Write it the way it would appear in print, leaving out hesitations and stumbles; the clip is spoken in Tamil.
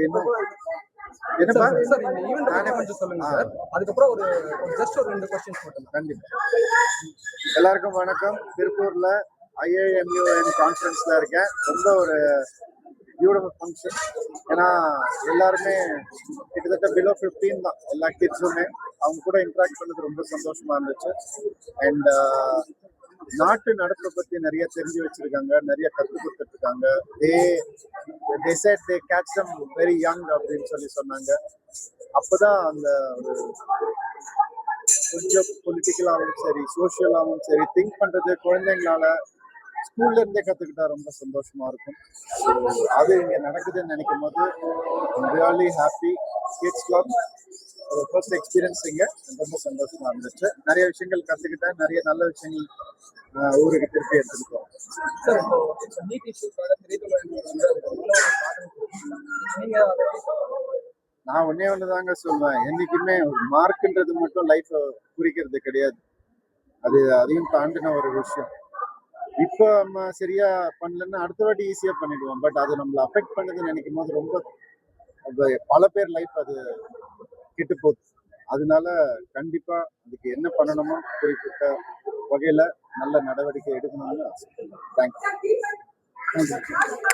என்ன என்னப்பா சார் இந்த ஈவென்ட் பத்தி கொஞ்சம் சொல்லுங்க சார். அதுக்கப்புறம் ஒரு ஜஸ்ட் ஒரு 2 क्वेश्चंस மட்டும். கண்டிப்பா. எல்லாருக்கும் வணக்கம். திருப்பூர்ல IIMUN கான்ஃபரன்ஸ்ல இருக்கேன். ரொம்ப ஒரு பியூட்டிஃபுல் ஃபங்க்ஷன். ஏன்னா எல்லாருமே கிட்டத்தட்ட பிலோ 15 தான் எல்லா கிட்ஸுமே. அவங்க கூட இன்ட்ராக்ட் பண்ணது ரொம்ப சந்தோஷமா இருந்துச்சு. அண்ட் நாட்டு நடப்பை பத்தி நிறைய தெரிஞ்சு வச்சிருக்காங்க, நிறைய கற்றுக் கொடுத்துட்டு இருக்காங்க. they said they catch them very young அப்படின்னு சொன்னாங்க. அப்பதான் அந்த ஒரு கொஞ்சம் பொலிட்டிக்கலாகவும் சரி சோஷியலாகவும் சரி திங்க் பண்றது குழந்தைங்களால ஸ்கூல்ல இருந்தே கத்துக்கிட்டா ரொம்ப சந்தோஷமா இருக்கும். அது இங்க நடக்குதுன்னு நினைக்கும் போது really happy. Kids club first experience இங்க ரொம்ப சந்தோஷமா இருந்துச்சு. நிறைய விஷயங்கள் கத்துக்கிட்டேன், நிறைய நல்ல விஷயங்கள் ஊருக்கு திருப்பி எடுத்துக்கிட்டோம். சார் இப்போ நீட் இஷ்யூக்காக நான் ஒன்னே ஒண்ணுதாங்க சொல்லுவேன், என்னைக்குமே மார்க்ன்றது மட்டும் லைஃப் குறிக்கிறது கிடையாது. அது அதையும் தாண்டின ஒரு விஷயம். இப்போ நம்ம சரியா பண்ணலன்னா அடுத்த வாட்டி ஈஸியா பண்ணிடுவோம். பட் அது நம்மளை அஃபெக்ட் பண்ணதுன்னு நினைக்கும் போது ரொம்ப பல பேர் லைஃப் அது கெட்டு போகுது. அதனால கண்டிப்பா அதுக்கு என்ன பண்ணணுமோ குறிப்பிட்ட வகையில நல்ல நடவடிக்கை எடுக்கணும்னு ஆசைப்படுறேன். தேங்க்யூ.